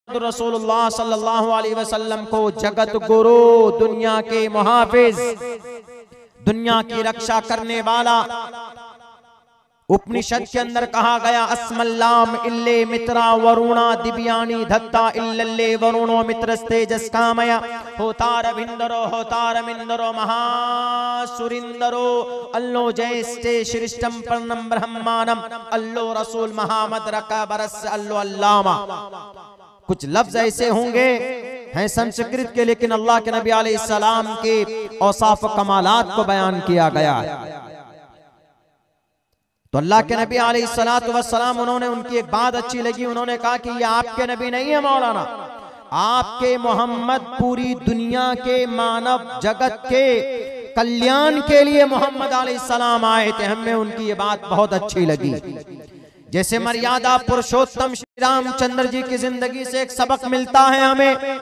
रसूलुल्लाह सल्लल्लाहु अलैहि वसल्लम को जगत गुरु, दुनिया के मुहाफिज, दुनिया की रक्षा करने वाला उपनिषद के अंदर कहा गया, अस्मल्लाम इल्ले मित्रा वरुणा दिव्यानी धत्ता इल्लल्ले वरुणो मित्रस्तेजस कामया होतार मिंदरो महासुरिंदरो अल्लो जयस्ते श्रेष्ठम पर्णम ब्रह्मानम अल्लो रसूल महामद रका बरस अल्लो अल्लामा। कुछ लफ्ज ऐसे होंगे हैं संस्कृत के, लेकिन अल्लाह के नबी अलैहिस्सलाम के औसाफ कमालात को बयान किया गया है। तो अल्लाह के नबी अलैहिस्सलातु वस्सलाम, उन्होंने उनकी एक बात अच्छी लगी, उन्होंने कहा कि ये आपके नबी नहीं है मौलाना, आपके मोहम्मद पूरी दुनिया के मानव जगत के कल्याण के लिए मोहम्मद अलैहिस्सलाम आए थे। हमें उनकी ये बात बहुत अच्छी लगी। जैसे मर्यादा पुरुषोत्तम श्री रामचंद्र जी की जिंदगी से एक सबक मिलता है हमें,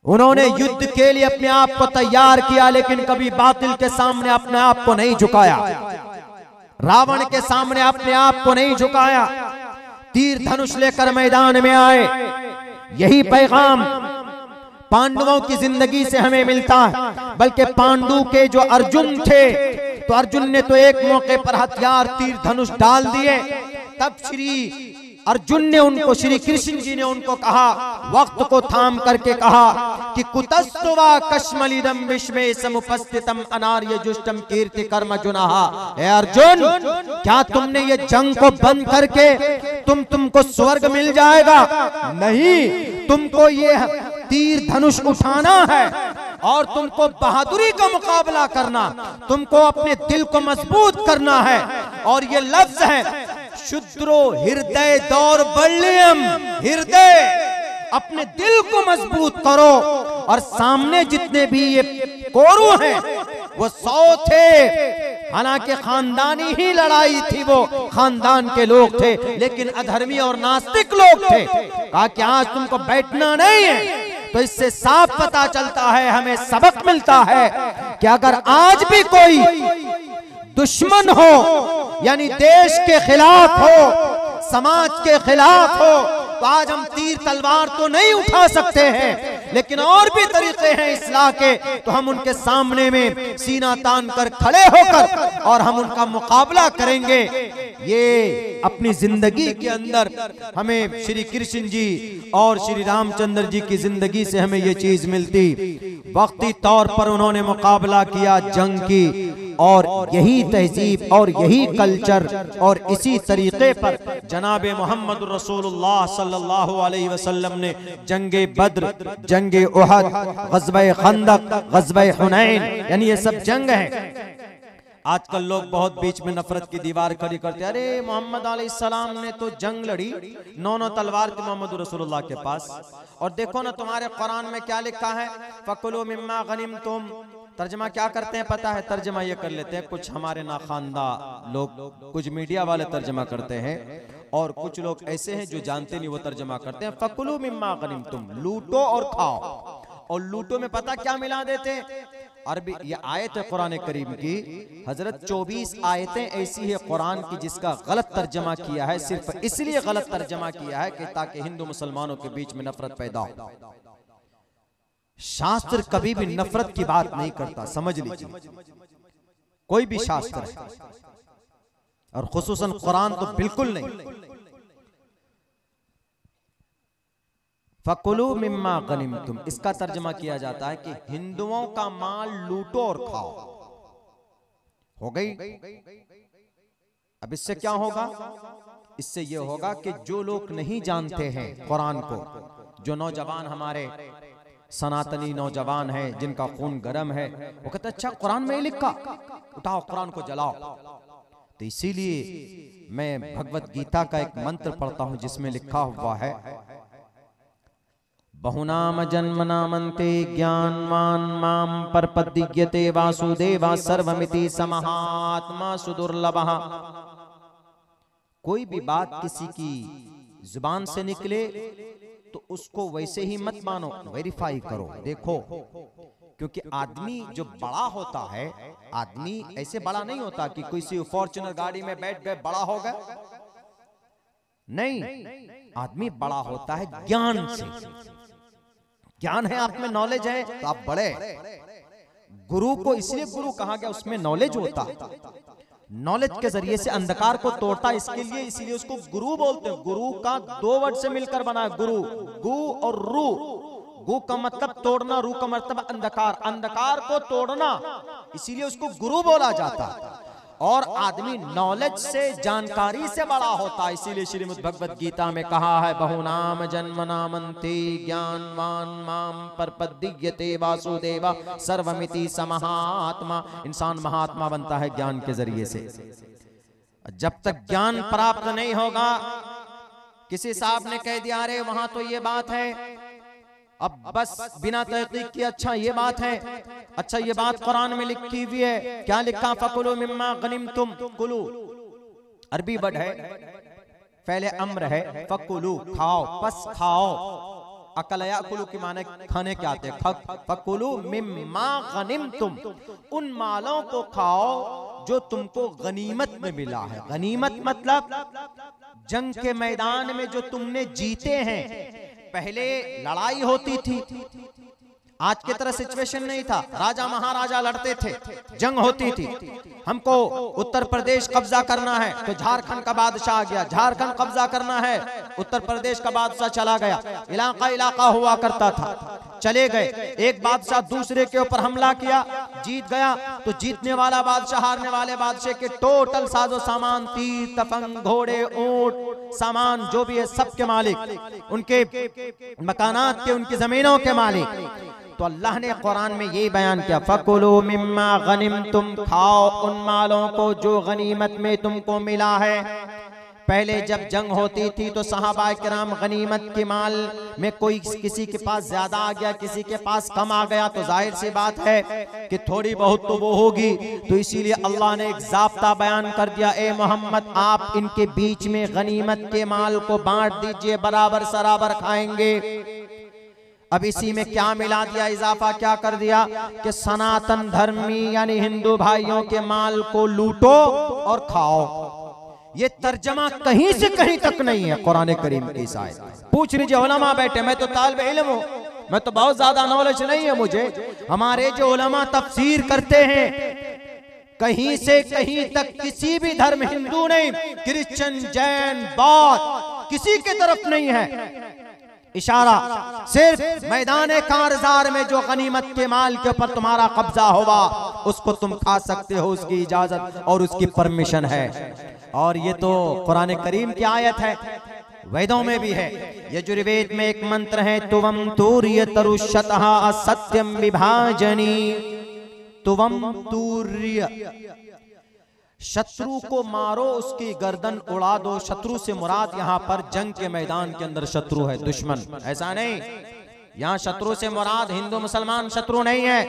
उन्होंने युद्ध के लिए अपने आप को तैयार किया, लेकिन कभी बातिल के सामने अपने आप को नहीं झुकाया, रावण के सामने अपने आप को नहीं झुकाया, तीर धनुष लेकर मैदान में आए। यही पैगाम पांडवों की जिंदगी से हमें मिलता है। बल्कि पांडु के जो अर्जुन थे, तो अर्जुन ने तो एक मौके पर हथियार तीर धनुष डाल दिए, तब श्री अर्जुन ने उनको, श्री कृष्ण जी ने उनको कहा, वक्त को थाम करके कहा कि कुतस्तुवा कश्मलिदम विश्वे समुपस्थितम अनार्य जुष्टम कीर्ति कर्म जुनाहा। हे अर्जुन, क्या तुमने ये जंग को बंद करके तुमको स्वर्ग मिल जाएगा? नहीं, तुमको ये तीर धनुष उठाना है और तुमको बहादुरी का मुकाबला करना, तुमको अपने दिल को मजबूत करना है। और ये लफ्ज है शुद्रो हृदय दौर बल्यम, हृदय, अपने दिल को मजबूत करो। और सामने जितने भी ये कोरु हैं वो 100 थे, हालांकि खानदानी ही लड़ाई थी, वो खानदान के लोग थे, लेकिन अधर्मी और नास्तिक लोग थे। कहा कि आज तुमको बैठना नहीं है। तो इससे साफ पता चलता है, हमें सबक मिलता है कि अगर आज भी कोई दुश्मन हो, यानी देश के खिलाफ हो, समाज के खिलाफ हो, तो आज हम तीर तलवार तो नहीं उठा सकते हैं, लेकिन और भी तरीके हैं इस्लाह के, तो हम उनके सामने में सीना तान कर खड़े होकर और हम उनका मुकाबला करेंगे। ये अपनी जिंदगी के अंदर हमें श्री कृष्ण जी और श्री रामचंद्र जी की जिंदगी से हमें ये चीज मिलती। वक्ती तौर पर उन्होंने मुकाबला किया जंग की, और यही तहजीब और यही कल्चर और इसी तरीके पर जनाबे मोहम्मद रसूलुल्लाह सल्लल्लाहु अलैहि वसल्लम ने जंगे बद्र, जंगे उहद, ग़ज़वे खंदक, ग़ज़वे हुनैन, यानी ये सब जंग है। आजकल लोग बहुत बीच में नफरत की दीवार खड़ी करते, अरे मोहम्मद अलैहिस्सलाम ने तो जंग लड़ी, 9 तलवार थी मोहम्मद रसूलुल्लाह के पास। और देखो ना तुम्हारे कुरान में क्या लिखा है, फकुलू मिम्मा गनिमतुम। तर्जमा क्या करते हैं पता है? तर्जमा ये कर लेते हैं, कुछ हमारे नाखानदा लोग, कुछ मीडिया वाले तर्जमा करते हैं, और कुछ लोग ऐसे हैं जो जानते नहीं वो तर्जमा करते हैं फकुलू मिम्मा गनिमतुम, लूटो और खाओ। और लूटो में पता क्या मिला देते हैं? अरबी ये आयत है कुरान करीम की, हजरत 24 आयतें ऐसी है कुरान की जिसका गलत तर्जमा किया है, सिर्फ इसलिए गलत तर्जमा किया है कि ताकि हिंदू मुसलमानों के बीच में नफरत पैदा हो। शास्त्र कभी भी नफरत की बात नहीं करता, समझ लीजिए, कोई भी शास्त्र है, और खुसूसन कुरान तो बिल्कुल नहीं। फकुलू मिम्मा गनिमतुम, इसका तर्जमा किया जाता है कि हिंदुओं का माल लूटो और खाओ। हो गई? अब इससे क्या होगा? इससे यह होगा कि जो लोग नहीं जानते हैं कुरान को, जो नौजवान हमारे सनातनी नौजवान हैं जिनका खून गर्म है, वो कहते अच्छा कुरान में ही लिखा, उठाओ कुरान को जलाओ। तो इसीलिए मैं भगवत गीता का एक मंत्र पढ़ता हूं जिसमें लिखा हुआ है, बहुनाम जन्मनामन्ते ज्ञानवान माम परपद्यते वासुदेवा सर्वमिति समहात्मा सुदुर्लभः। कोई भी बात किसी की जुबान से निकले तो उसको वैसे ही मत मानो, वेरीफाई करो, देखो। क्योंकि आदमी जो बड़ा होता है, आदमी ऐसे बड़ा नहीं होता कि किसी फॉर्च्यूनर गाड़ी में बैठ गए बड़ा हो गए। नहीं, आदमी बड़ा होता है ज्ञान से। ज्ञान है आप में, नॉलेज है तो आप बड़े। गुरु को इसलिए गुरु कहा गया, उसमें नॉलेज होता है, नॉलेज के जरिए से अंधकार को तोड़ता है, इसके लिए इसलिए उसको गुरु बोलते हैं। गुरु का दो वर्ड से मिलकर बना है गुरु, गु और रू। गु का मतलब तोड़ना, रू का मतलब अंधकार, अंधकार को तोड़ना, इसीलिए उसको गुरु बोला जाता है। और आदमी नॉलेज से, जानकारी से बड़ा होता है, इसीलिए श्रीमद् भगवद गीता में कहा है बहुनाम जन्मनामन्ते ज्ञानवान माम प्रपद्यते वासुदेवा सर्वमिति समहात्मा। इंसान महात्मा बनता है ज्ञान के जरिए से। जब तक ज्ञान प्राप्त नहीं होगा, किसी साहब ने कह दिया अरे वहां तो ये बात है, अब बस बिना तहकीक किए अच्छा ये बात है, अच्छा ये बात कुरान में लिखी हुई है, क्या लिखा? फकुलू मिम्मा गनिमतुम, कुलू अरबी वर्ड है, पहले अम्र है, फकुलू खाओ, बस खाओ। अकलया कुलू की माने खाने के आते, फकुलू मिम्मा गनिमतुम, उन मालों को खाओ जो तुमको गनीमत में मिला है। गनीमत मतलब जंग के मैदान में जो तुमने जीते हैं। पहले लड़ाई होती थी, आज की तरह सिचुएशन नहीं था, राजा महाराजा लड़ते थे, जंग होती थी। हमको उत्तर प्रदेश कब्जा करना है तो झारखंड का बादशाह आ गया, झारखंड कब्जा करना है, उत्तर प्रदेश का बादशाह चला गया, इलाका इलाका हुआ करता था, चले गए। एक बादशाह दूसरे के ऊपर हमला किया, जीत गया, तो जीतने वाला बादशाह हारने वाले बादशाह के टोटल साजो सामान, तीर तफंग घोड़े ऊंट सामान जो भी है सबके मालिक, उनके मकानात के, उनकी जमीनों के मालिक। तो अल्लाह ने कुरान में यही बयान किया, फकुलू मिम्मा गनिमतुम, खाओ उन मालों को जो गनीमत में तुमको मिला है। पहले जब जंग होती थी तो सहाबा किराम गनीमत के माल में कोई किसी के पास ज्यादा आ गया, किसी के पास कम आ गया, तो जाहिर सी बात है कि थोड़ी बहुत तो वो होगी। तो इसीलिए अल्लाह ने एक ज़ाब्ता बयान कर दिया, ए मोहम्मद आप इनके बीच में गनीमत के माल को बांट दीजिए, बराबर सराबर खाएंगे। अब इसी में क्या मिला दिया, इजाफा क्या कर दिया कि सनातन धर्मी यानी हिंदू भाइयों के माल को लूटो और खाओ। ये तर्जमा कहीं से कहीं तक नहीं है कुरान करीम की इस आयत। पूछ लीजिए उलमा बैठे, मैं तो तालिब इल्म हूं, मैं तो बहुत ज्यादा नॉलेज नहीं है मुझे। हमारे जो उलमा तफसीर करते हैं, कहीं से कहीं तक किसी भी धर्म, हिंदू नहीं, क्रिश्चियन, जैन, बौद्ध, किसी की तरफ नहीं है इशारा। सिर्फ मैदान कारजार में जो गनीमत के माल के ऊपर तुम्हारा कब्जा होगा उसको तुम खा सकते हो, उसकी इजाजत और उसकी परमिशन है। और ये तो कुरान करीम की आयत है, वेदों में भी है। यजुर्वेद में एक मंत्र है, तुवम तूर्य तरुषतः असत्यम विभाजनी, तुवम तूर्य, शत्रु को मारो, उसकी गर्दन उड़ा दो। शत्रु से मुराद यहाँ पर जंग के मैदान के अंदर शत्रु है, दुश्मन, ऐसा नहीं। यहाँ शत्रु से मुराद हिंदू मुसलमान शत्रु नहीं है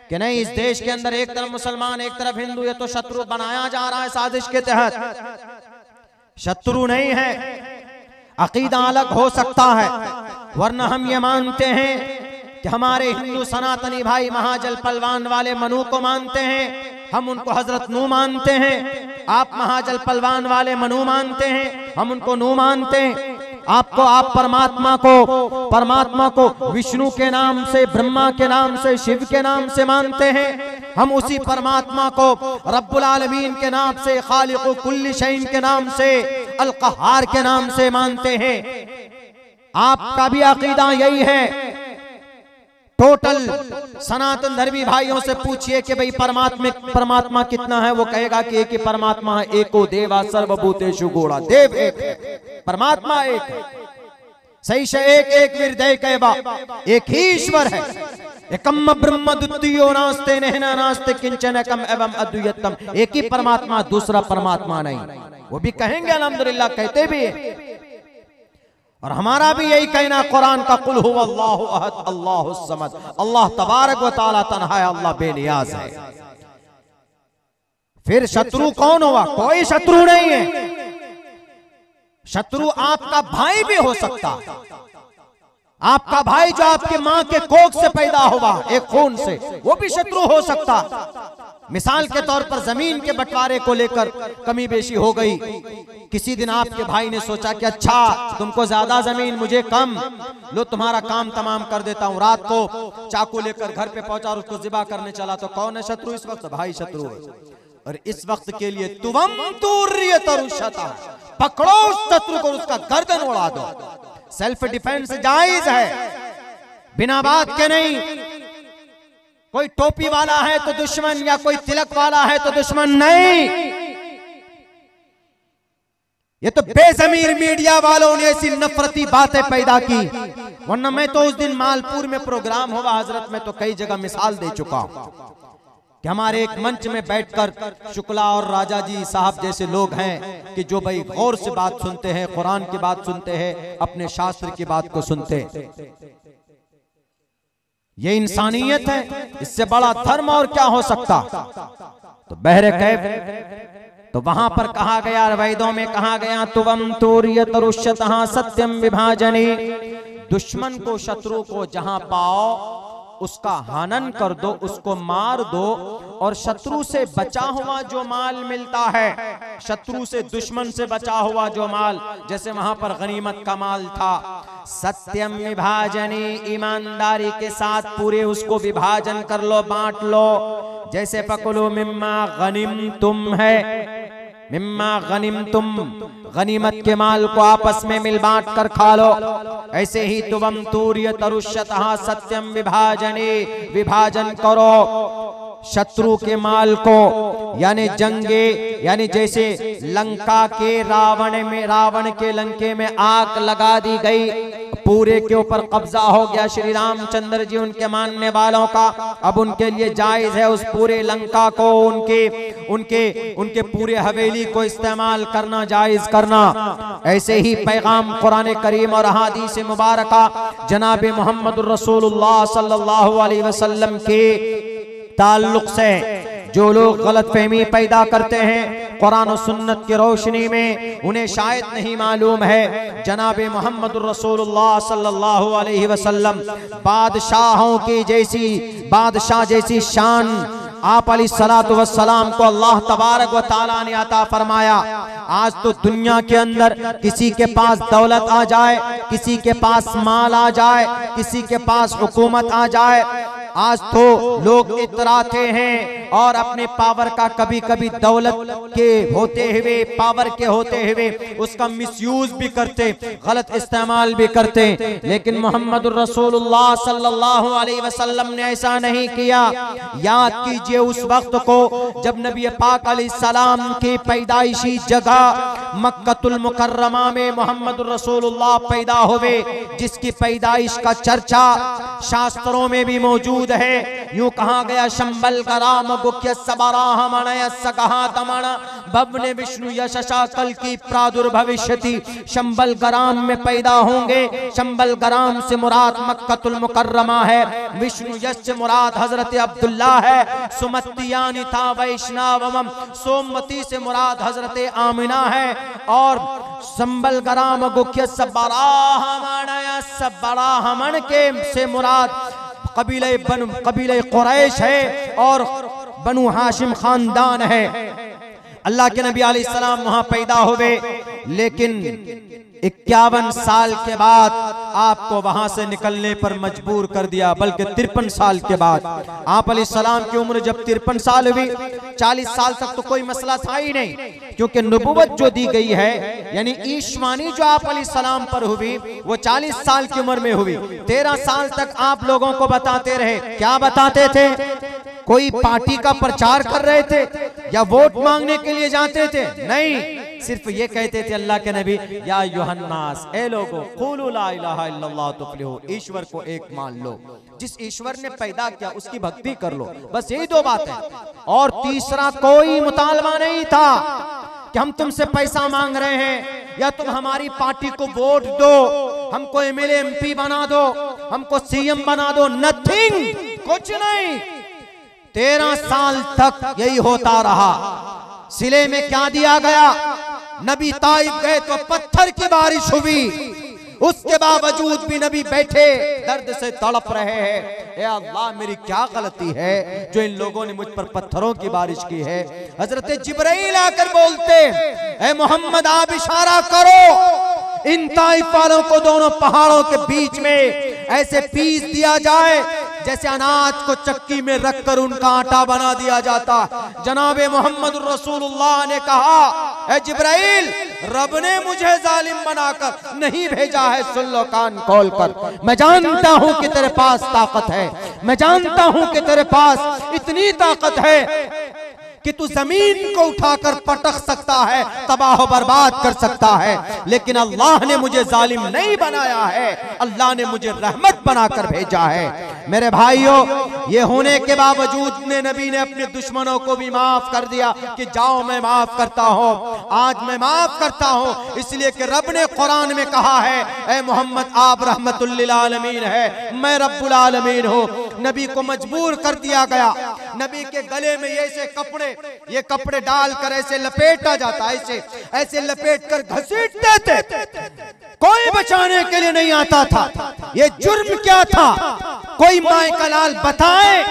कि नहीं इस देश के अंदर एक तरफ मुसलमान एक तरफ हिंदू, ये तो शत्रु बनाया जा रहा है साजिश के तहत। शत्रु नहीं है, अकीदा अलग हो सकता है, वरना हम ये मानते हैं कि हमारे हिंदू सनातनी भाई महाजल पलवान वाले मनु को मानते हैं, हम उनको हजरत नू मानते हैं। आप महाजल पलवान वाले मनु मानते हैं, हम उनको नू मानते हैं। आप परमात्मा को विष्णु के नाम से, ब्रह्मा के नाम से, शिव के नाम से मानते हैं। हम उसी परमात्मा को रब्बुल आलमीन के नाम से, खालिक़ु कुल्ली शैइन के नाम से, अल क़हार के नाम से मानते हैं। आपका भी अकीदा यही है। टोटल सनातन धर्मी भाइयों से पूछिए कि भाई परमात्मा कितना है, वो कहेगा कि एक ही परमात्मा है, एको देवा सर्वभूतेषु गूढ़ा, देव एक है, परमात्मा एक है, सही से एक विरदय कहवा, एक ही ईश्वर है। एकम ब्रह्म द्वितीयो नास्ते नेहना नास्ते किंचन एकम एवं अद्वितीयम, एक ही परमात्मा, दूसरा परमात्मा नहीं। वो भी कहेंगे अल्हम्दुलिल्लाह, कहते भी है। और हमारा भी यही कहना कुरान का, कुल हुवल्लाहु अहद अल्लाहुस समद, अल्लाह तबारक व तआला तन्हा है, अल्लाह बेनियाज है। फिर शत्रु कौन हुआ? कोई शत्रु नहीं है। शत्रु आपका भाई भी हो सकता, आपका भाई जो आपके मां के कोख से पैदा हुआ, एक खून से, वो भी शत्रु हो सकता। मिसाल के तौर पर जमीन के बंटवारे को लेकर कमी बेशी हो गई। किसी दिन आपके भाई ने सोचा कि अच्छा तुमको ज्यादा जमीन मुझे कम, लो तुम्हारा काम तमाम कर देता हूँ। रात को चाकू लेकर घर पे पहुंचा और उसको ज़िबा करने चला तो कौन है शत्रु इस वक्त? भाई शत्रु है। और इस वक्त के लिए तुवम तूर्यतरुशता, पकड़ो उस शत्रु को, उसका गर्दन उड़ा दो। सेल्फ डिफेंस जायज है, बिना बात के नहीं। कोई टोपी वाला है तो दुश्मन, या कोई तिलक वाला है तो दुश्मन नहीं। ये तो बेज़मीर मीडिया वालों ने ऐसी नफरती बातें पैदा की। वरना मैं तो उस दिन मालपुर में प्रोग्राम हुआ हजरत में तो कई जगह मिसाल दे चुका हूं कि हमारे एक मंच में बैठकर शुक्ला और राजा जी साहब जैसे लोग हैं कि जो भाई गौर से बात सुनते हैं, कुरान की बात सुनते हैं, अपने शास्त्र की बात को सुनते हैं। ये इंसानियत है, इससे बड़ा धर्म और क्या हो सकता। तो बहरे कैफ, तो वहां पर कहा गया, वेदों में कहा गया, तुवम तूर्यतरुशतः सत्यम विभाजने, दुश्मन को, शत्रु को जहां पाओ उसका हनन कर दो, उसको मार दो। और शत्रु से बचा हुआ जो माल मिलता है, शत्रु से, दुश्मन से बचा हुआ जो माल, जैसे वहां पर गनीमत का माल था, सत्यम विभाजने, ईमानदारी के साथ पूरे उसको विभाजन कर लो, बांट लो। जैसे फकुलू मिम्मा गनिम तुम है, मिम्मा गनिम तुम, गनीमत के माल को आपस में मिल बांट कर खा लो। ऐसे ही तुवम तूर्यतरुशतः सत्यम विभाजने, विभाजन करो शत्रु के माल को। यानी जंगे, यानी जैसे लंका के रावण के लंके में आग लगा दी गई, पूरे के ऊपर कब्जा हो गया श्री रामचंद्र जी उनके मानने वालों का। अब उनके लिए जायज है उस पूरे लंका को, उनके पूरे हवेली को इस्तेमाल करना, जायज करना। ऐसे ही पैगाम कुरान करीम और अहादीस मुबारका जनाब मोहम्मद रसूलुल्लाह सल्लल्लाहु अलैहि वसल्लम के ताल्लुक से जो लोग गलत फहमी पैदा करते हैं कुरान और सुन्नत की रोशनी में, उन्हें शायद नहीं मालूम है जनाब मोहम्मद रसूलुल्लाह सल्लल्लाहु अलैहि वसल्लम बादशाहों की जैसी, बादशाह जैसी शान आप अलैहिस्सलातु वस्सलाम को अल्लाह तबारक व तआला ने अता फरमाया। आज तो दुनिया के अंदर किसी के पास दौलत आ जाए, किसी के पास माल आ जाए, किसी के पास हुकूमत आ जाए, आज तो लोग इतराते हैं और अपने पावर का कभी कभी दौलत के होते हुए, पावर के होते हुए उसका मिसयूज भी करते, गलत इस्तेमाल भी करते। लेकिन मोहम्मद रसूलुल्लाह सल्लल्लाहु अलैहि वसल्लम ने ऐसा नहीं किया। याद कीजिए उस वक्त को जब नबी पाक अलैहिस्सलाम की पैदाइशी जगह मक्कतुल मुकर्रमा में मोहम्मद रसूलुल्लाह पैदा हुए, जिसकी पैदाइश का चर्चा शास्त्रों में भी मौजूद है। यूं कहा गया, शंबल कराम गुख्य सबराहमण सकहातमण भवने विष्णु यशशा कल की प्रादुर्भविष्यति। शंबल गराम में पैदा होंगे। शंबल गराम से मुराद मक्कतुल मुकर्रमा है, विष्णु यश से मुराद हजरत अब्दुल्ला है, सुमत्तियानि था वैष्णवम, सोमवती से मुराद हजरत आमिना है। और शंबल गराम गुख्य सबराहमण के से मुराद कबीले कुरैश है और बनु हाशिम खानदान है। अल्लाह के नबी अलैहिस्सलाम वहां पैदा हुए, लेकिन 51 साल के बाद आपको वहां से निकलने पर मजबूर कर दिया, बल्कि 53 साल के बाद। आप अलैहिस्सलाम की उम्र जब 53 साल हुई, 40 साल तक तो कोई मसला था ही नहीं, क्योंकि नबुवत जो दी गई है, यानी ईशवानी जो आप अलैहिस्सलाम पर हुई वो 40 साल की उम्र में हुई। 13 साल तक आप लोगों को बताते रहे। क्या बताते थे? कोई पार्टी का प्रचार कर रहे थे या वोट मांगने के लिए जाते थे? नहीं, सिर्फ ये कहते थे अल्लाह के नबी, या युहन्नास, ए लोगो कुलू ला इलाहा इल्लल्लाह तुफ्लिहू, ईश्वर को एक मान लो, जिस ईश्वर ने पैदा किया उसकी भक्ति कर लो। बस यही दो बातें, और तीसरा कोई मुतालबा नहीं था कि हम तुमसे पैसा मांग रहे हैं या तुम हमारी पार्टी को वोट दो, हमको एमएलए एमपी बना दो, हमको सीएम बना दो। नथिंग, कुछ नहीं। 13 साल तक यही होता रहा। सिले में क्या दिया गया? नबी ताइफ गए तो पत्थर की बारिश हुई, उसके बावजूद भी नबी बैठे दर्द से तड़प रहे हैं। ए अल्लाह, मेरी क्या गलती है जो इन लोगों ने मुझ पर पत्थरों की बारिश की है। हजरत जिब्राइल आकर बोलते, ए मोहम्मद, आप इशारा करो इन ताइफ वालों को दोनों पहाड़ों के बीच में ऐसे पीस दिया जाए जैसे अनाज को चक्की में रखकर उनका आटा बना दिया जाता। जनाबे मोहम्मद रसूलुल्लाह ने कहा, ए जिब्राइल, रब ने मुझे जालिम बनाकर नहीं भेजा है, सुन लो कान खोल कर। मैं जानता हूं कि तेरे पास ताकत है, मैं जानता हूं कि तेरे पास इतनी ताकत है कि तू जमीन को उठाकर पटक सकता है, तबाह बर्बाद कर सकता है, लेकिन अल्लाह ने मुझे जालिम नहीं बनाया है, अल्लाह ने मुझे रहमत बनाकर भेजा है। मेरे भाइयों, ये होने के बावजूद नबी ने अपने दुश्मनों को भी माफ कर दिया कि जाओ मैं माफ करता हूँ, आज मैं माफ करता हूँ, इसलिए कि रब ने कुरान में कहा है, ए मोहम्मद, आप रहमतुल लिल आलमीन है, मैं रब्बुल आलमीन हूँ। नबी को मजबूर कर दिया गया, नबी के गले में ये कपड़े डालकर ऐसे लपेटा जाता, ऐसे लपेट कर घसीटते थे, कोई बचाने के लिए नहीं आता था। ये जुर्म क्या था? कोई माए का लाल बताए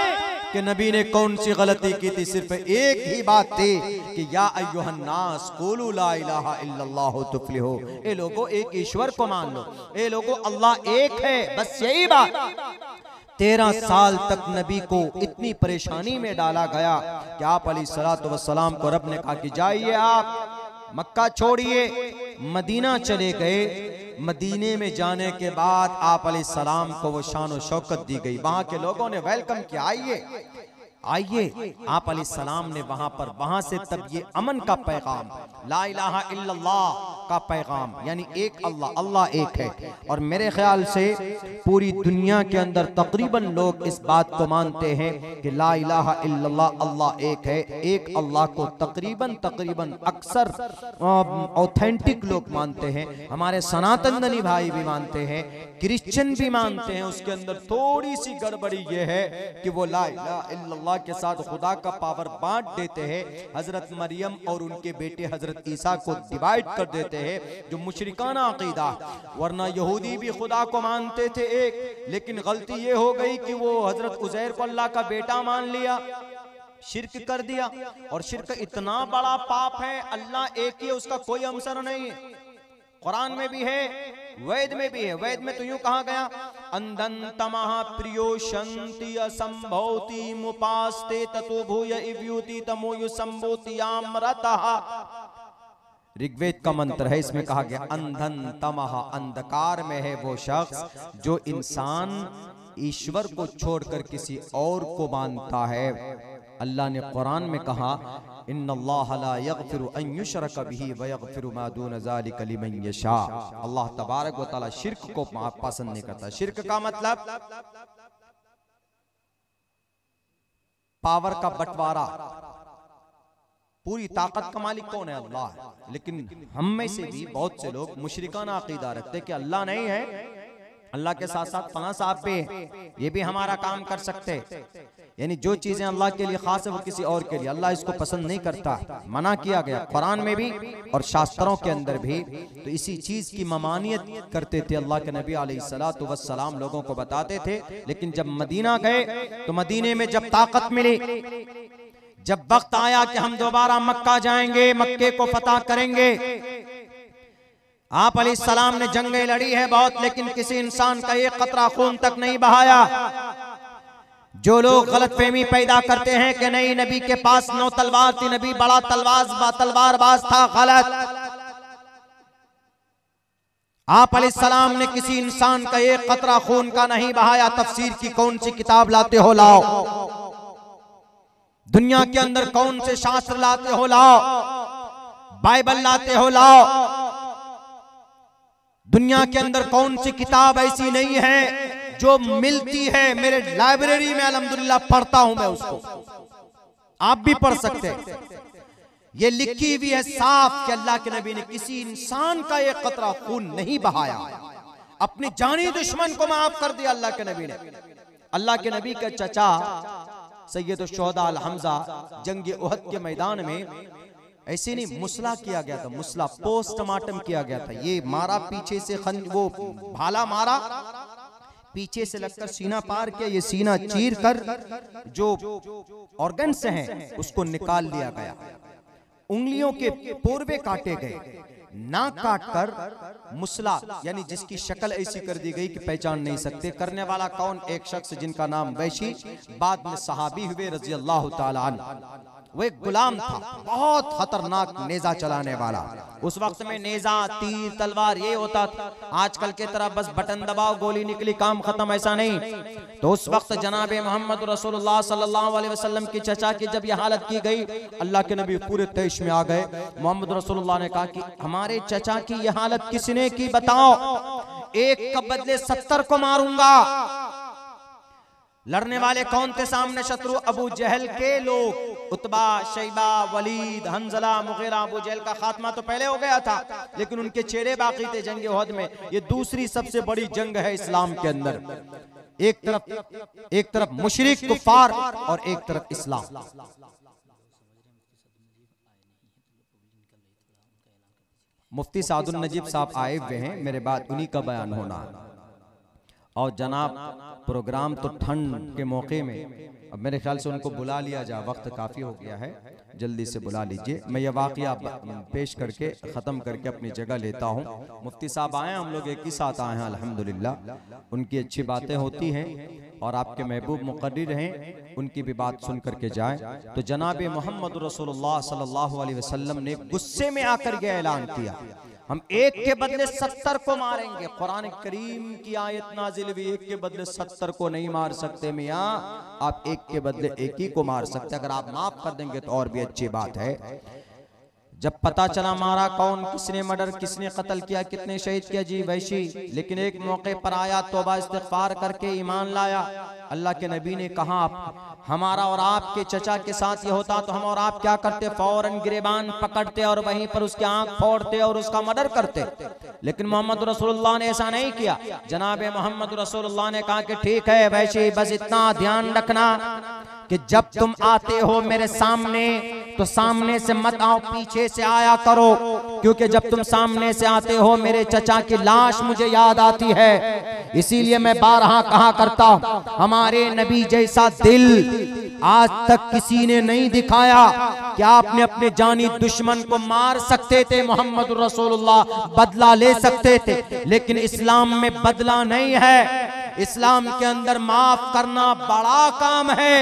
कि नबी ने कौन सी गलती की थी? सिर्फ एक ही बात थी कि या अय्युहन्नास क़ूलू ला इलाहा इल्लल्लाहु तुफ्लिहू। ए लोगों, एक ईश्वर को मान लो, ए लोगों, अल्लाह एक है, बस यही बात। 13 साल तक नबी को इतनी परेशानी में डाला गया कि आप अलैहिस्सलातु वस्सलाम को रब ने कहा कि जाइए, आप मक्का छोड़िए, मदीना चले गए। मदीने में जाने के बाद आप अलैहिस्सलाम को वो शान और शौकत दी गई, वहां के लोगों ने वेलकम किया, आइए आइए। आप अलैहिस्सलाम ने वहां से तब ये अमन का पैगाम, ला इलाहा इल्लल्लाह का पैगाम, यानी एक अल्लाह, अल्लाह एक है। और मेरे ख्याल से पूरी दुनिया के अंदर तकरीबन लोग इस बात को मानते हैं कि ला इलाहा इल्लल्लाह, अल्लाह एक है। एक अल्लाह को तकरीबन अक्सर ऑथेंटिक लोग मानते हैं, हमारे सनातन दनी भाई भी मानते हैं, क्रिश्चियन भी मानते हैं। उसके अंदर थोड़ी सी गड़बड़ी ये है कि वो ला इलाहा इल्लल्लाह के साथ खुदा का पावर बांट देते हैं, हजरत मरियम और उनके बेटे हजरत ईसा को डिवाइड कर देते हैं, जो मुशरिकाना अकीदा। वरना यहूदी भी खुदा को मानते थे एक, लेकिन गलती ये हो गई कि वो हजरत उज़ैर को अल्लाह का बेटा मान लिया, शिर्क कर दिया। और शिर्क इतना बड़ा पाप है, अल्लाह एक ही है, उसका कोई अंसर नहीं है। कुरान में भी है, वेद में भी है। वेद में तो यूं कहा गया, अंधंतमः प्रियोशंति असंभौति मुपास्ते ततो भूय इव्यूति तमोयु संभूति आमरतः। ऋग्वेद का मंत्र है, इसमें कहा गया अंधंतमः, अंधकार में है वो शख्स जो इंसान ईश्वर को छोड़कर किसी और को मानता है। अल्लाह ने कुरान में कहा, इन्नल्लाह ला यगफिरु अन युशरक बिही व यगफिरु मा दून ज़ालिका लिमन यशा। अल्लाह तबारक व तआला शिर्क को पसंद नहीं करता। शिर्क का मतलब पावर का बंटवारा। पूरी ताकत का मालिक कौन है? अल्लाह। लेकिन हम में से भी बहुत से लोग मुशरिकाना अकीदा रखते कि अल्लाह नहीं है, अल्लाह के साथ साथ फलां साहब पे ये भी हमारा काम कर सकते। यानी जो चीजें अल्लाह के लिए खास है वो किसी और के लिए, अल्लाह इसको पसंद नहीं करता, मना किया गया कुरान में भी और शास्त्रों के अंदर भी। तो इसी चीज की ममानियत करते थे अल्लाह के नबी अलैहिस्सलातु वस्सलाम, लोगों को बताते थे। लेकिन जब मदीना गए तो मदीने में जब ताकत मिली, जब वक्त आया कि हम दोबारा मक्का जाएंगे, मक्के को फतह करेंगे, आप अलैहिस्सलाम ने जंगें लड़ी है बहुत, लेकिन किसी इंसान का एक कतरा खून तक नहीं बहाया। जो लोग गलतफहमी पैदा करते हैं कि नहीं नबी के पास 9 तलवार थी, नबी बड़ा तलवारबाज था, गलत। आप अलैहिस्सलाम ने किसी इंसान का एक कतरा खून का नहीं बहाया। तफसीर की कौन सी किताब लाते हो लाओ, दुनिया के अंदर कौन से शास्त्र लाते हो लाओ, बाइबल लाते हो लाओ, दुनिया के अंदर कौन सी किताब ऐसी नहीं है जो मिलती है। मेरे लाइब्रेरी में अल्हम्दुलिल्लाह पढ़ता हूं मैं उसको, आप भी पढ़ सकते हैं। ये लिखी हुई है साफ कि अल्लाह के नबी ने किसी इंसान का एक कतरा खून नहीं बहाया, अपने जानी दुश्मन को माफ कर दिया अल्लाह के नबी ने। अल्लाह के नबी के चचा सैयद शुहदा अल हमजा जंग उहद के मैदान में ऐसे नहीं, मुसला किया गया था, मुसला पोस्टमार्टम किया गया था। ये मारा पीछे से, वो भाला मारा पीछे से लगकर सीना पार किया, ये सीना चीर कर जो ऑर्गन्स हैं उसको निकाल लिया गया, उंगलियों के पोरवे काटे गए, नाक काट कर मुसला यानी जिसकी शक्ल ऐसी कर दी गई कि पहचान नहीं सकते। करने वाला कौन? एक शख्स जिनका नाम वैशी, बाद में सहाबी हुए रजी अल्लाह ताला अन्हु। वो एक गुलाम था, बहुत खतरनाक नेजा चलाने वाला। उस वक्त में नेजा, तीर, तलवार ये होता था। आजकल के तरह बस बटन दबाओ गोली निकली काम खत्म, ऐसा नहीं। तो उस वक्त जनाबे मोहम्मद रसूलुल्लाह सल्लल्लाहु अलैहि वसल्लम की चचा की जब यह हालत की गई, अल्लाह के नबी पूरे तैश में आ गए। मोहम्मद रसूलुल्लाह ने कहा कि हमारे चचा की यह हालत किसने की बताओ, एक का बदले 70 को मारूंगा। लड़ने वाले कौन थे सामने? शत्रु अबू जहल के लोग, उतबा, शैबा, वलीद, हंजला, मुगीरा। अबू जहल का खात्मा तो पहले हो गया था, लेकिन उनके चेहरे बाकी थे जंग उहद में। ये दूसरी सबसे बड़ी जंग है इस्लाम के अंदर। एक तरफ मुशरिक कुफार और एक तरफ इस्लाम। मुफ्ती सादुल नजीब साहब आए हुए हैं, मेरे बाद उन्हीं का बयान होना है। और जनाब प्रोग्राम तो ठंड के मौके में, अब मेरे ख्याल से उनको बुला लिया जाए, वक्त काफ़ी हो गया है, जल्दी से बुला लीजिए। मैं ये वाक़या पेश करके ख़त्म करके अपनी जगह लेता हूँ। मुफ्ती साहब आए, हम लोग एक ही साथ आए हैं अल्हम्दुलिल्लाह। उनकी अच्छी बातें होती हैं और आपके महबूब मुक़र्रिर हैं, उनकी भी बात सुन करके जाए। तो जनाब मोहम्मद रसूलुल्लाह सल्लल्लाहु अलैहि वसल्लम ने गुस्से में आकर यह ऐलान किया, हम एक के बदले 70 को मारेंगे। कुरान करीम की आयत नाजिल हुई, एक के बदले 70 को नहीं मार सकते मियाँ, आप एक के बदले एक ही को मार सकते। अगर आप माफ कर देंगे तो और भी अच्छी बात है। जब पता चला मारा कौन, किसने मर्डर, किसने कत्ल किया, कितने शहीद किया, जी वैशी। लेकिन एक मौके पर आया, तौबा इस्तिग़फ़ार करके ईमान लाया। अल्लाह के नबी ने कहा, हमारा और आपके चचा के साथ ये होता तो हम और आप क्या करते? फौरन गिरेबान पकड़ते और वहीं पर उसकी आंख फोड़ते और उसका मर्डर करते। लेकिन मोहम्मद रसूलुल्लाह ने ऐसा नहीं किया। जनाब मोहम्मद रसूलुल्लाह ने कहा कि ठीक है वैशी, बस इतना ध्यान रखना कि जब तुम आते हो मेरे सामने तो सामने से मत आओ, पीछे से आया करो, क्योंकि जब तुम सामने से आते हो मेरे चचा की लाश मुझे याद आती है। इसीलिए मैं बारहा कहा करता हूं, हमारे नबी जैसा दिल आज तक किसी ने नहीं दिखाया कि आपने अपने जानी दुश्मन को मार सकते थे। मोहम्मद रसूलुल्लाह बदला ले सकते थे, लेकिन इस्लाम में बदला नहीं है। इस्लाम के अंदर माफ करना बड़ा काम है।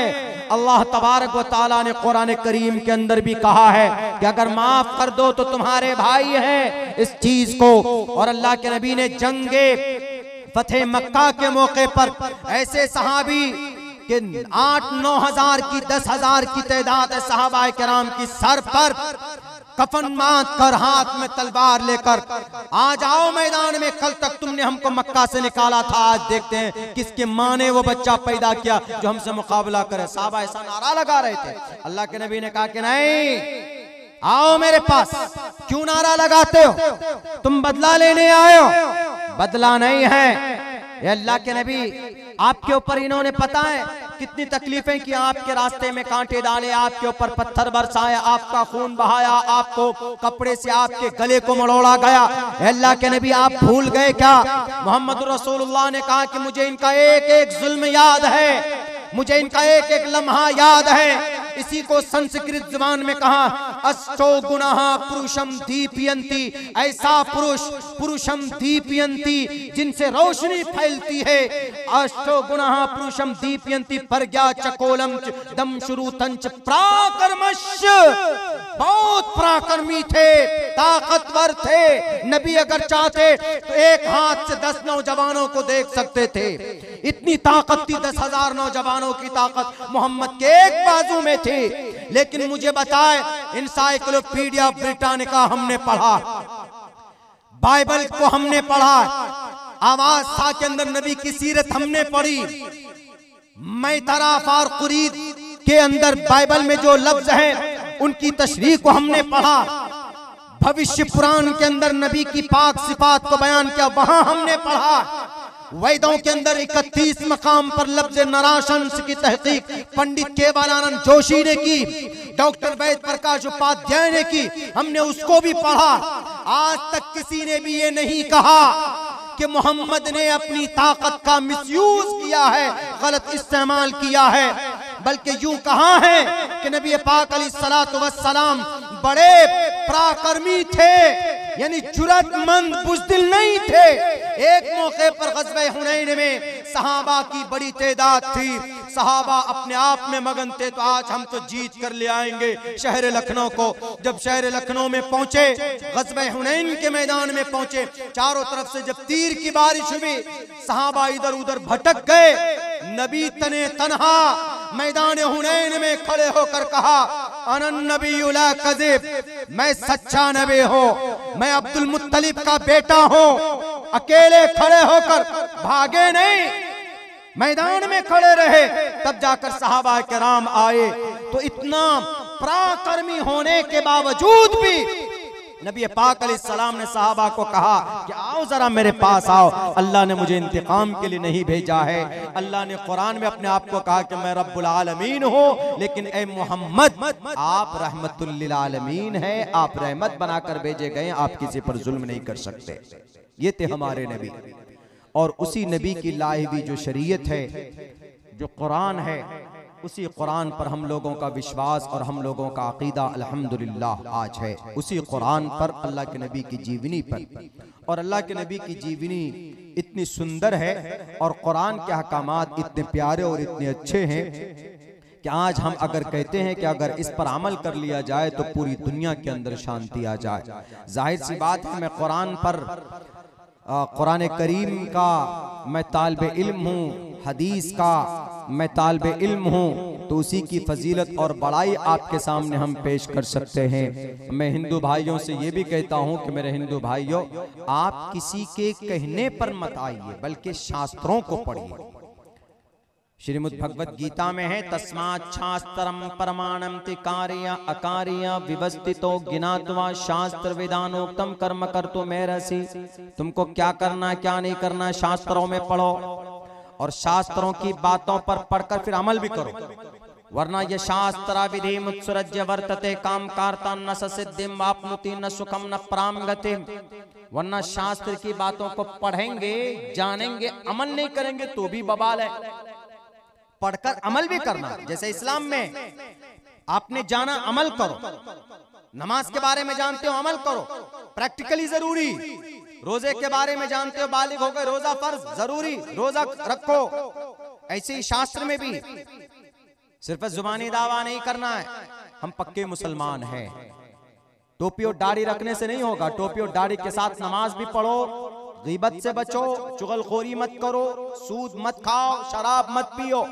अल्लाह तबारक व तआला ने कुरान करीम के अंदर भी कहा है कि अगर माफ कर दो तो तुम्हारे भाई हैं इस चीज को। और अल्लाह के नबी ने जंगे फतेह मक्का के मौके पर ऐसे सहाबी के 8-9 हजार की 10,000 की तादाद है सहाबा किराम की, सर पर कफन बांध कर, हाथ में तलवार लेकर, आ जाओ मैदान में। कल तक तुमने हमको मक्का से निकाला था, आज देखते हैं किसके माँ ने वो बच्चा पैदा किया जो हमसे मुकाबला करे। साहबा ऐसा नारा लगा रहे थे। अल्लाह के नबी ने कहा कि नहीं, आओ मेरे पास। क्यों नारा लगाते हो? तुम बदला लेने आए हो, बदला नहीं है। ये अल्लाह के नबी, आपके ऊपर इन्होंने पता है कितनी तकलीफें की, आपके रास्ते में कांटे डाले, आपके ऊपर पत्थर बरसाए, आपका खून बहाया, आपको कपड़े से आपके गले को मरोड़ा गया। अल्लाह के नबी आप भूल गए क्या? मोहम्मद रसूलुल्लाह ने कहा कि मुझे इनका एक एक जुल्म याद है, मुझे इनका एक एक लम्हा याद है। इसी को संस्कृत जबान में कहा, अष्टो गुणाः पुरुषम दीपयन्ति, ऐसा पुरुष पुरुषम दीपयन्ति जिनसे रोशनी फैलती है। अष्टो गुणाः पुरुषम दीपयन्ति, प्रज्ञा चकोलम दम शुरूतंच प्राकर्मश्च, बहुत पराक्रमी थे, ताकतवर थे। नबी अगर चाहते तो एक हाथ से 10 नौजवानों को देख सकते थे। इतनी ताकत थी, 10,000 नौजवानों की ताकत मोहम्मद के एक बाजू में थी। लेकिन मुझे बताए, इनसाइक्लोपीडिया ब्रिटानिका हमने पढ़ा, बाइबल को हमने पढ़ा, आवाज था के अंदर नबी की सीरत हमने पढ़ी, मैतरा फारकुरीद के अंदर बाइबल में जो लफ्ज हैं उनकी तशरीह को हमने पढ़ा, भविष्य पुराण के अंदर नबी की पाक सिफात को बयान किया, वहां हमने पढ़ा। वेदों के अंदर 31 मकाम पर लफ्ज नराशंस की तहकीक पंडित केवलानंद जोशी ने की। डॉक्टर वैद प्रकाश उपाध्याय ने की, हमने उसको भी पढ़ा। आज तक किसी ने भी ये नहीं कहा कि मोहम्मद ने अपनी ताकत का मिसयूज किया है, गलत इस्तेमाल किया है, बल्कि यूं कहा है कि नबी पाक अलैहिस्सलातु वस्सलाम बड़े पराक्रमी थे, यानी जुर्रतमंद बुज़दिल नहीं थे। एक मौके पर ग़ज़वे हुनैन में सहाबा की बड़ी तादाद थी, सहाबा अपने आप में मगन थे, तो आज हम तो जीत कर ले आएंगे शहर लखनऊ को। जब शहर लखनऊ में पहुंचे, ग़ज़वे हुनैन के मैदान में पहुंचे, चारों तरफ से जब तीर की बारिश हुई, सहाबा इधर उधर भटक गए। नबी तने तन्हा मैदान हुनैन में खड़े होकर कहा, अनन नबी ला कज़िब, मैं सच्चा नबी हूं, मैं अब्दुल मुत्तलिब का बेटा हूं। अकेले खड़े होकर भागे नहीं, मैदान में खड़े रहे, तब जाकर सहाबा किराम आए। तो इतना पराक्रमी होने के बावजूद भी नबी पाक अलैहिस्सलाम ने सहाबा को कहा कि आओ जरा मेरे पास आओ, अल्लाह ने मुझे इंतकाम के लिए नहीं भेजा है। अल्लाह ने कुरान में अपने आप को कहा कि मैं रब्बुल आलमीन हूँ, लेकिन ए मोहम्मद आप रहमतुल लिल आलमीन है, आप रहमत बनाकर भेजे गए, आप किसी पर जुल्म नहीं कर सकते। ये थे हमारे नबी, और उसी नबी की लाई हुई जो शरीयत है, जो कुरान है, उसी कुरान पर हम लोगों का विश्वास और हम लोगों का अकीदा अल्हम्दुलिल्लाह आज है। उसी कुरान पर, अल्लाह के नबी की जीवनी पर, और अल्लाह के नबी की जीवनी इतनी सुंदर है और कुरान के अहकामात इतने प्यारे और इतने अच्छे हैं कि आज हम अगर कहते हैं कि अगर इस पर अमल कर लिया जाए तो पूरी दुनिया के अंदर शांति आ जाए। जाहिर सी बात है, मैं कुरान पर, कुरान करीम का मैं तालिब इल्म हूँ, हदीस का मैं तालिब इल्म हूँ, तो उसी की फजीलत और बड़ाई आपके सामने हम पेश कर सकते हैं। मैं हिंदू भाइयों से ये भी कहता हूँ कि मेरे हिंदू भाइयों, आप किसी के कहने पर मत आइए, बल्कि शास्त्रों को पढ़िए। श्रीमद् भगवत गीता में है, तस्मात् शास्त्रम परमाणम तिकारिया अकारिया विवस्थितो ज्ञात्वा शास्त्र विधानोक्तम कर्म कर्तुम मेरसि। तुमको क्या करना क्या नहीं करना शास्त्रों में पढ़ो, और शास्त्रों की बातों पर पढ़कर फिर अमल भी करो, वरना ये शास्त्र विधि मुत्सृज्य वर्तते काम कार्ता न सिद्धिम वाप्नुति न सुखम न प्राम गतिम। वरना शास्त्र की बातों को पढ़ेंगे, जानेंगे, अमल नहीं करेंगे तो भी बवाल है। पढ़कर अमल भी करना, जैसे इस्लाम में आपने जाना अमल करो, नमाज के बारे में जानते हो अमल करो, प्रैक्टिकली जरूरी। रोजे के बारे में जानते हो, बालिग हो गए, रोजा फर्ज जरूरी, रोजा रखो। ऐसे ही शास्त्र में भी सिर्फ जुबानी दावा नहीं करना है, हम पक्के मुसलमान हैं। टोपी और दाढ़ी रखने से नहीं होगा, टोपी और दाढ़ी के साथ नमाज भी पढ़ो, गीबत से बचो, चुगलखोरी मत करो, सूद मत खाओ, शराब मत पियो,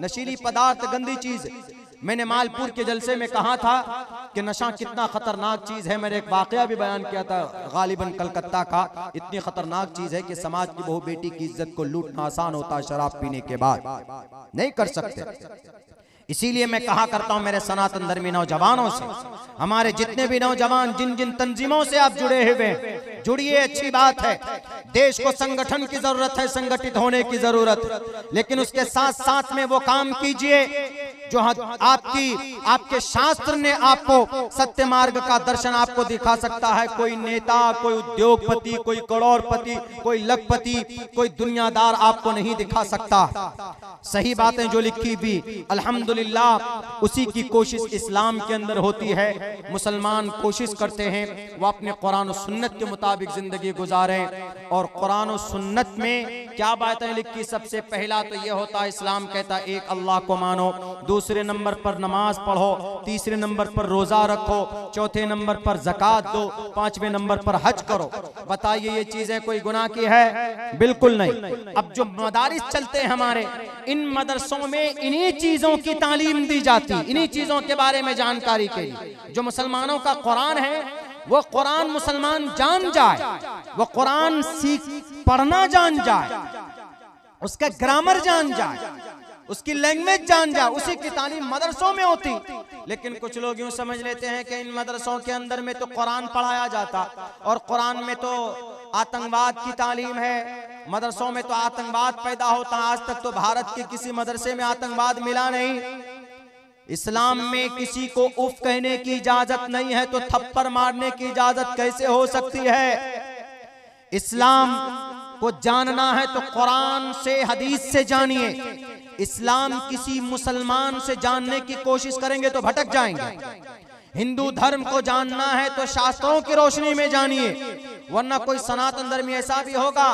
नशीली पदार्थ गंदी चीज। मैंने मालपुर के जलसे में कहा था कि नशा कितना खतरनाक चीज है। मैंने एक वाकया भी बयान किया था, गालिबन कलकत्ता का। इतनी खतरनाक चीज है कि समाज की बहू बेटी की इज्जत को लूटना आसान होता है शराब पीने के बाद, नहीं कर सकते। इसीलिए मैं कहा करता हूं मेरे सनातन धर्मी नौजवानों से, हमारे जितने भी नौजवान जिन जिन तंजीमों से आप जुड़े हुए, जुड़िए, अच्छी बात है। देश को संगठन की जरूरत है, संगठित होने की जरूरत है, लेकिन उसके साथ साथ में वो काम कीजिए जो आपके शास्त्र ने आपको सत्य मार्ग का दर्शन आपको दिखा सकता है। कोई नेता, कोई उद्योगपति, कोई करोड़पति, कोई लखपति, कोई दुनियादार आपको नहीं दिखा सकता। सही बातें जो लिखी भी अल्हम्दुलिल्लाह उसी की कोशिश इस्लाम के अंदर होती है। मुसलमान कोशिश करते हैं वो अपने कुरान और सुन्नत के मुताबिक जिंदगी गुजारें। और कुरान और सुन्नत में क्या बातें लिखी, सबसे पहला तो ये होता है, इस्लाम कहता है एक अल्लाह को मानो, दूसरे नंबर पर नमाज पढ़ो, तीसरे नंबर पर रोजा रखो, चौथे नंबर पर ज़कात दो, पांचवें नंबर पर हज करो। बताइए ये चीजें कोई गुनाह की है? बिल्कुल नहीं। अब जो मदारिस चलते हैं हमारे, इन मदरसों में इन्हीं चीजों की तालीम दी जाती, इन्हीं चीजों के बारे में जानकारी के लिए। जो मुसलमानों का कुरान है वो कुरान मुसलमान जान जाए, वो कुरान पढ़ना जान जाए, उसका ग्रामर जान जाए, उसकी लैंग्वेज जान जाए, उसी की तालीम मदरसों में होती। लेकिन कुछ लोग यूं समझ लेते हैं कि इन मदरसों के अंदर में तो कुरान पढ़ाया जाता और कुरान में तो आतंकवाद की तालीम है, मदरसों में तो आतंकवाद पैदा होता। आज तक तो भारत के किसी मदरसे में आतंकवाद मिला नहीं। इस्लाम में किसी को उफ कहने की इजाजत नहीं है, तो थप्पड़ मारने की इजाजत कैसे हो सकती है? इस्लाम को जानना है तो कुरान से, हदीस से जानिए। इस्लाम किसी मुसलमान से जानने की कोशिश करेंगे तो भटक जाएंगे। हिंदू धर्म को जानना है तो शास्त्रों की रोशनी में जानिए, वरना कोई सनातन धर्मी ऐसा भी होगा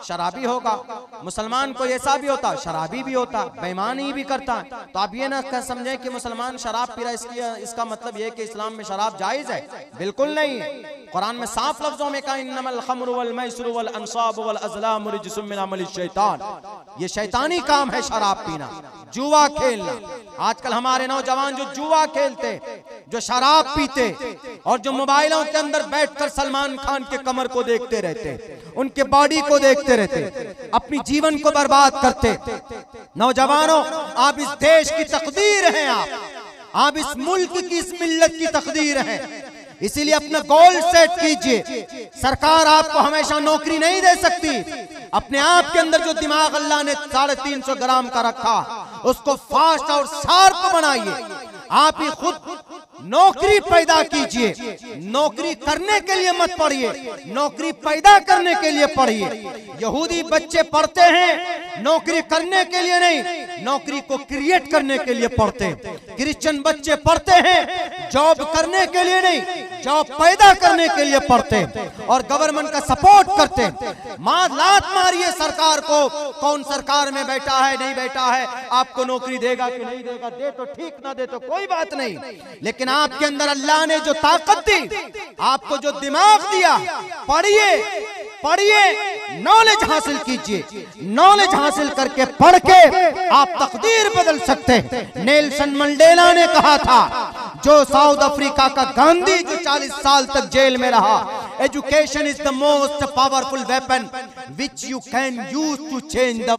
शराबी होगा, मुसलमान कोई ऐसा भी होता शराबी भी होता, बेईमानी भी करता है। तो आप ये ना समझें कि मुसलमान शराब पी रहा है इसका मतलब ये कि इस्लाम में शराब जायज है, बिल्कुल नहीं है। कुरान में साफ लफ्जों में कहा इन्नमल खम्रु वल मैसरु वल अंसाबु वल अज़लामु रिज्सुम मिन अमलिश शैतान, ये शैतानी काम है शराब पीना, जुआ खेलना। आजकल हमारे नौजवान जो जुआ खेलते, जो शराब पीते और जो मोबाइलों के अंदर बैठकर सलमान खान के कमर को देखते रहते, उनके बॉडी को देखते रहते, अपनी जीवन को बर्बाद करते। नौजवानों, आप इस देश की तकदीर हैं, आप इस मुल्क की, इस मिल्लत की तकदीर हैं। इसीलिए अपना गोल सेट कीजिए। सरकार आपको हमेशा नौकरी नहीं दे सकती। अपने आप के अंदर जो दिमाग अल्लाह ने 350 ग्राम का रखा, उसको फास्ट और शार्प बनाइए। आप ही खुद नौकरी पैदा कीजिए। नौकरी करने के लिए मत पढ़िए, नौकरी पैदा करने के लिए पढ़िए। यहूदी बच्चे पढ़ते हैं नौकरी करने के लिए नहीं, नौकरी को क्रिएट करने के लिए पढ़ते हैं। क्रिश्चियन बच्चे पढ़ते हैं जॉब करने के लिए नहीं, जॉब पैदा करने के लिए पढ़ते हैं और गवर्नमेंट का सपोर्ट करते हैं। लात मारिए सरकार को, कौन सरकार में बैठा है नहीं बैठा है, आपको नौकरी देगा कि नहीं देगा, दे तो ठीक, ना दे तो कोई बात नहीं। लेकिन आपके अंदर अल्लाह ने जो ताकत दी, आपको जो दिमाग दिया, पढ़िए पढ़िए, नॉलेज हासिल कीजिए। नॉलेज हासिल करके पढ़ के आप तकदीर बदल सकते हैं। नेल्सन मंडेला ने कहा था, जो साउथ अफ्रीका का गांधी जो 40 साल तक जेल में रहा, education is the most powerful weapon which you can use to change the